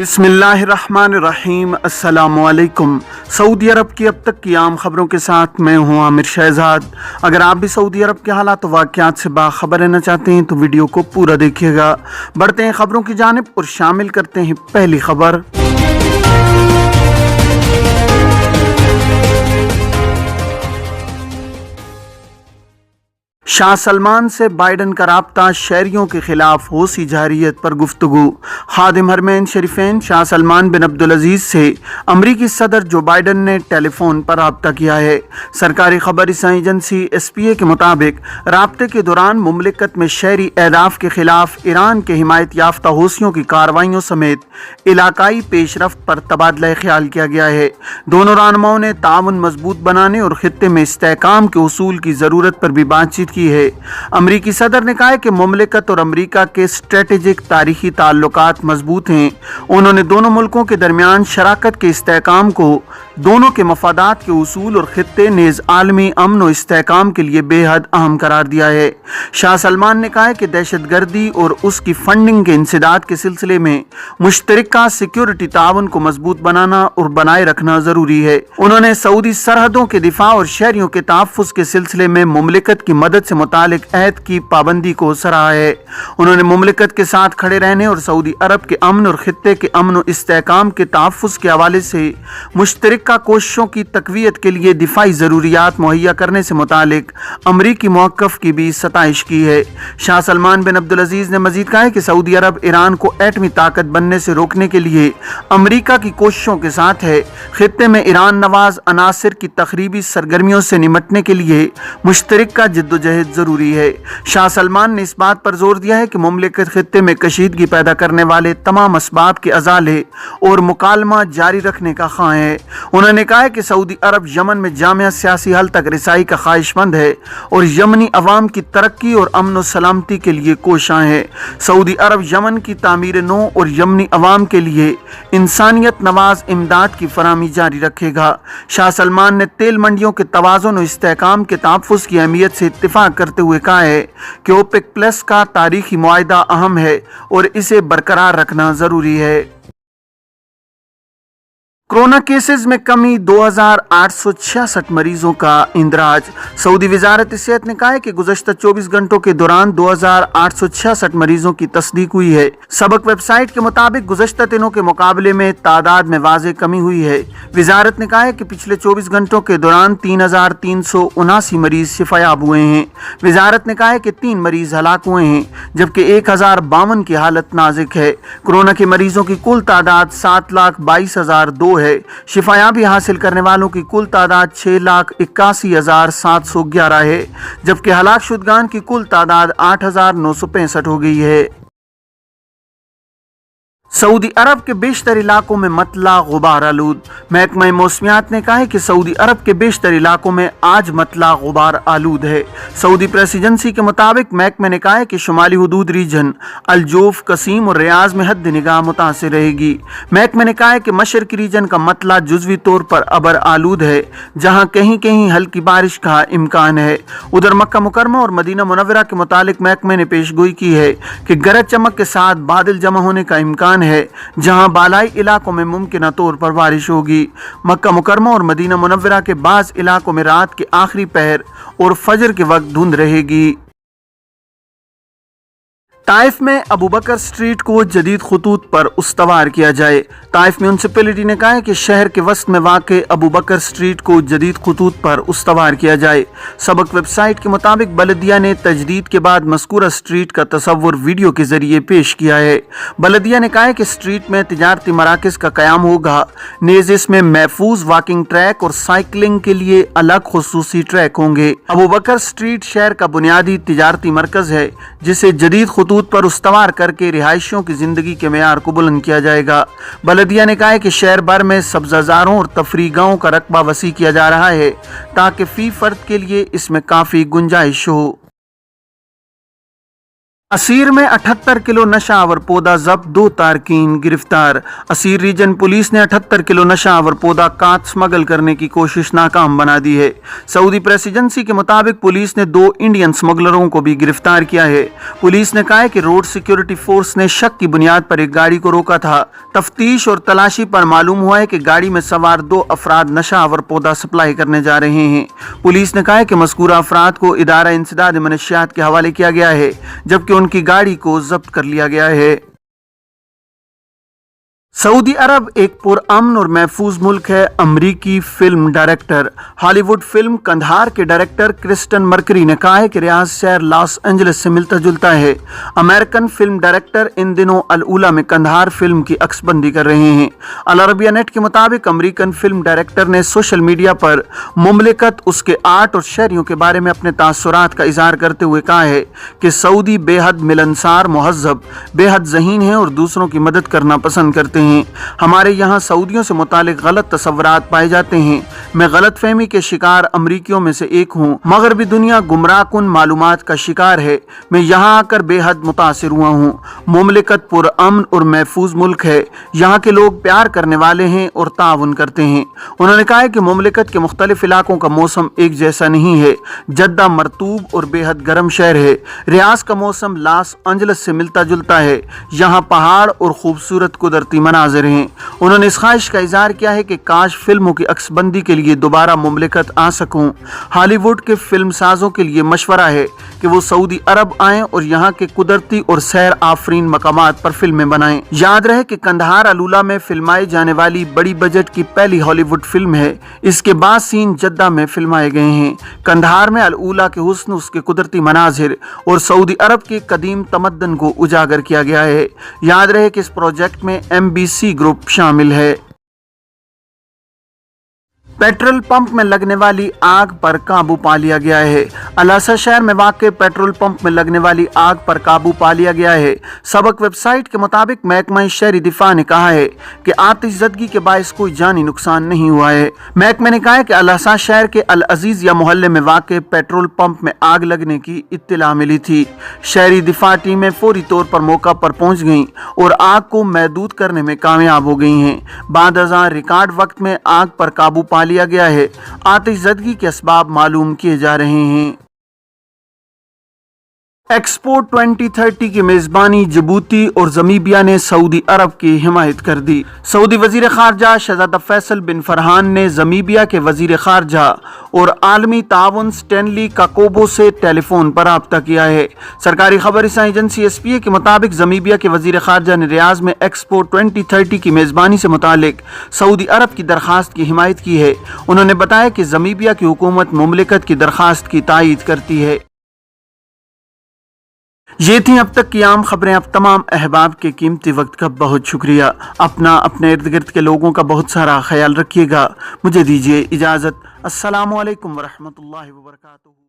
बिस्मिल्लाहिर्रहमानिर्रहीम। अस्सलामुअलैकुम। सऊदी अरब की अब तक की आम खबरों के साथ मैं हूं आमिर शहजाद। अगर आप भी सऊदी अरब के हालात वाक़यात से बाखबर रहना चाहते हैं तो वीडियो को पूरा देखिएगा। बढ़ते हैं खबरों की जानिब और शामिल करते हैं पहली खबर। शाह सलमान से बाइडन का राब्ता, शहरियों के खिलाफ होशी जारियत पर गुफ्तगू। खादिम हरमैन शरीफैन शाह सलमान बिन अब्दुल अजीज से अमरीकी सदर जो बाइडन ने टेलीफोन पर राब्ता किया है। सरकारी खबर रसाई एजेंसी SPA के मुताबिक राब्ते के दौरान मुमलिकत में शहरी अहदाफ के खिलाफ ईरान के हिमायत याफ्ता होशियों की कार्रवाइयों समेत इलाकाई पेशरफ्त पर तबादला ख्याल किया गया है। दोनों रहनुमाओं ने ताउन मजबूत बनाने और खित्ते में इस्तेहकाम के उसूल की ज़रूरत पर भी बातचीत की है। अमरीकी सदर ने कहा है कि मुमलिकत और अमरीका के स्ट्रेटेजिक तारीखी ताल्लुकात मजबूत हैं। उन्होंने दोनों मुल्कों के दरमियान शराकत के इस्तेहकाम को दोनों के मफादात के उसूल और खित्ते नेज़ आलमी अमन और इस्तेहकाम के लिए बेहद अहम करार दिया है। शाह सलमान ने कहा है कि दहशत गर्दी और उसकी फंडिंग के इंसदाद के सिलसिले में मुश्तरका सिक्योरिटी ताउन को मजबूत बनाना और बनाए रखना जरूरी है। उन्होंने सऊदी सरहदों के दिफा और शहरियों के तहफ़्फ़ुज़ के सिलसिले में मुमलिकत की मदद से मुतालिक अहद की पाबंदी को सराहा है। उन्होंने मुमलिकत के साथ खड़े रहने और सऊदी अरब के अमन और खित्ते के अमन और इस्तेहकाम के तहफ़्फ़ुज़ के हवाले से मुश्तरका कोशिशों की तक़वियत के लिए दिफाई ज़रूरियात मुहैया करने से मुतालिक अमरीकी मौक़िफ़ की भी सताइश की है। शाह सलमान बिन अब्दुल अजीज़ ने मज़ीद कहा है कि सऊदी अरब ईरान को एटमी ताकत बनने से रोकने के लिए अमरीका की कोशिशों के साथ है। खित्ते में ईरान नवाज अनासिर की तखरीबी सरगर्मियों से निमटने के लिए मुश्तरका जद्दोजहद ज़रूरी है। शाह सलमान ने इस बात पर जोर दिया है कि मुमलिकत खित्ते में कशीदगी पैदा करने वाले तमाम असबाब के अजाले और मुकालमा जारी रखने का ख्वाह है। उन्होंने कहा है कि सऊदी अरब यमन में जामिया सियासी हल तक रिसाई का ख्वाहिशमंद है और यमनी अवाम की तरक्की और अमन और सलामती के लिए कोशां है। सऊदी अरब यमन की तामीर नो और यमनी अवाम के लिए इंसानियत नवाज इमदाद की फराहमी जारी रखेगा। शाह सलमान ने तेल मंडियों के तवाज़ुन और इस्तेहकाम के तहफ़्फ़ुज़ की अहमियत से इत्तिफ़ाक़ करते हुए कहा है कि OPEC प्लस का तारीखी मुआहदा अहम है और इसे बरकरार रखना ज़रूरी है। कोरोना केसेस में कमी, 2866 मरीजों का इंदराज। सऊदी वजारत सेहत ने कहा है कि गुज़श्ता 24 घंटों के दौरान 2866 मरीजों की तस्दीक हुई है। सबक वेबसाइट के मुताबिक गुज़श्ता दिनों के मुकाबले में तादाद में वाज़ेह कमी हुई है। वजारत ने कहा है कि पिछले 24 घंटों के दौरान 3379 मरीज शिफायाब हुए हैं। वजारत ने कहा है कि 3 मरीज हलाक हुए हैं जबकि 1052 की हालत नाजुक है। कोरोना के मरीजों की कुल तादाद 7,22,002 है। शिफायाबी हासिल करने वालों की कुल तादाद 6,81,711 है जबकि हलाक शुदगान की कुल तादाद 8,965 हो गई है। सऊदी अरब के बेशतर इलाकों में मतला गुबार आलूद। महकमा मौसमियात ने कहा है कि सऊदी अरब के बेशतर इलाकों में आज मतला गुबार आलूद है। सऊदी प्रेस एजेंसी के मुताबिक महकमे ने कहा है कि शुमाली हुदूद रीजन अलजोफ, कसीम और रियाज में हद निगाह मुतासिर रहेगी। महकमे ने कहा है कि मशरकी रीजन का मतला जुजवी तौर पर अबर आलूद है जहाँ कहीं कहीं हल्की बारिश का इम्कान है। उधर मक्का मुकरमा और मदीना मुनव्वरा के मुतालिक महकमे ने पेशगोई की है कि गरज चमक के साथ बादल जमा होने का इम्कान है जहां बालाई इलाकों में मुमकिन तौर पर बारिश होगी। मक्का मुकरमा और मदीना मुनव्वरा के बाज़ इलाकों में रात के आखिरी पहर और फजर के वक्त धुंध रहेगी। ताइफ में अबू बकर स्ट्रीट को जदीद खतूत पर उस्तवार किया जाए। ताइफ म्यूनसिपैलिटी ने कहा है कि शहर के वस्त में वाक़े अबू बकर स्ट्रीट को जदीद खतूत पर उस्तवार किया जाए। सबक वेबसाइट के मुताबिक बलदिया ने तजदीद के बाद मज़कूरा स्ट्रीट का तस्वुर वीडियो के जरिए पेश किया है। बलदिया ने कहा है कि स्ट्रीट में तिजारती मराकज़ का क़याम होगा, नेज़ इसमें महफूज वॉकिंग ट्रैक और साइकिलिंग के लिए अलग खुसूसी ट्रैक होंगे। अबू बकर स्ट्रीट शहर का बुनियादी तिजारती मरकज़ है जिसे जदीद खतूत पर उस्तवार करके रिहायशियों की जिंदगी के मेयार को बुलंद किया जाएगा। बलदिया ने कहा है कि शहर भर में सब्ज़ाज़ारों और तफरी गाहों का रकबा वसी किया जा रहा है ताकि फी फर्द के लिए इसमें काफ़ी गुंजाइश हो। असीर में 78 किलो नशा आवर पौधा जब्त, 2 तारकीन गिरफ्तार। असीर रीजन पुलिस ने 78 किलो नशा आवर पौधा काट स्मगल करने की कोशिश नाकाम बना दी है। सऊदी प्रेस एजेंसी के मुताबिक पुलिस ने 2 इंडियन स्मगलरों को भी गिरफ्तार किया है। पुलिस ने कहा है कि रोड सिक्योरिटी फोर्स ने शक की बुनियाद पर एक गाड़ी को रोका था। तफ्तीश और तलाशी पर मालूम हुआ है कि गाड़ी में सवार 2 अफराद नशा आवर पौधा सप्लाई करने जा रहे हैं। पुलिस ने कहा है कि मज़कूरा अफराद को इदारा इंसदाद मनशियात के हवाले किया गया है, जबकि उनकी गाड़ी को जब्त कर लिया गया है। सऊदी अरब एक पुरअमन और महफूज मुल्क है। अमरीकी film director Hollywood film Kandahar के डायरेक्टर क्रिस्टन मर्करी ने कहा है कि रियाज शहर लॉस एंजलिस से मिलता जुलता है। अमेरिकन फिल्म डायरेक्टर इन दिनों अल उला में कंधार फिल्म की अक्सबंदी कर रहे हैं। अल अरबिया नेट के मुताबिक अमरीकन फिल्म डायरेक्टर ने सोशल मीडिया पर मुमलिकत, उसके आर्ट और शहरियों के बारे में अपने तासुरात का इजहार करते हुए कहा है कि सऊदी बेहद मिलनसार, मुहज़्ज़ब, बेहद ज़हीन है और दूसरों की मदद करना पसंद करते हैं। हमारे यहाँ सऊदियों से मुतालिक गलत तस्वुरात पाए जाते हैं। मैं गलत फहमी के शिकार अमरीकियों में से एक हूँ। मगरबी दुनिया गुमराहकुन मालूमात का शिकार है। मैं यहाँ आकर बेहद मुतासिर हुआ हूँ। मुमलिकत पुरअमन और महफूज मुल्क है। यहाँ के लोग प्यार करने वाले हैं और ताउन करते हैं। उन्होंने कहा है कि मुमलिकत के मुख्तलिफ इलाकों का मौसम एक जैसा नहीं है। जद्दा मरतूब और बेहद गर्म शहर है। रियाज का मौसम लॉस एंजलिस से मिलता जुलता है। यहाँ पहाड़ और खूबसूरत कुदरती मनाजिर हैं। उन्होंने इस ख्वाहिश का इजहार किया है कि काश फिल्मों की अक्सबंदी के लिए दोबारा मुमलिकत आ सकूं। हॉलीवुड के फिल्म साजों के लिए मशवरा है कि वो सऊदी अरब आएं और यहाँ के कुदरती और सैर आफरीन मकामात पर फिल्में बनाएं। याद रहे कि कंधार अलूला में फिल्माई जाने वाली बड़ी बजट की पहली हॉलीवुड फिल्म है। इसके बाद सीन जद्दा में फिल्माए गए हैं। कंधार में अलूला के हुस्न, उसके कुदरती मनाजिर और सऊदी अरब के कदीम तमद्दन को उजागर किया गया है। याद रहे कि इस प्रोजेक्ट में MBC ग्रुप शामिल है। पेट्रोल पंप में लगने वाली आग पर काबू पा लिया गया है। अलासा शहर में वाक़ पेट्रोल पंप में लगने वाली आग पर काबू पा लिया गया है। सबक वेबसाइट के मुताबिक महकमा शहरी दिफा ने कहा है कि आतिशज़दगी के बायस कोई जानी नुकसान नहीं हुआ है। महकमे ने कहा है कि अलासा शहर के अल अजीज या मोहल्ले में वाक़ पेट्रोल पंप में आग लगने की इत्तला मिली थी। शहरी दिफा टीमें फौरी तौर पर मौका पर पहुंच गईं और आग को महदूद करने में कामयाब हो गई हैं। बाद अज़ां रिकॉर्ड वक्त में आग पर काबू पा लिया गया है। आतिशज़दगी के असबाब मालूम किए जा रहे हैं। एक्सपो 2030 की मेजबानी जिबूती और ज़मीबिया ने सऊदी अरब की हिमायत कर दी। सऊदी वजीर खारजा शहज़ादा फैसल बिन फरहान ने ज़मीबिया के वजीर खारजा और आलमी ताउन स्टैनली काकोबो से टेलीफोन पर राब्ता किया है। सरकारी खबर एजेंसी SPA के मुताबिक ज़मीबिया के वजीर खारजा ने रियाज में एक्सपो 2030 की मेजबानी से मुतालिक सऊदी अरब की दरख्वास्त की हिमायत की है। उन्होंने बताया कि ज़मीबिया की हुकूमत मुमलिकत की दरख्वास्त की तायीद करती है। ये थी अब तक की आम खबरें। अब तमाम अहबाब के कीमती वक्त का बहुत शुक्रिया। अपने इर्द गिर्द के लोगों का बहुत सारा ख्याल रखिएगा। मुझे दीजिए इजाज़त। अस्सलामु अलैकुम वरहमतुल्लाहि वबरकातुहू।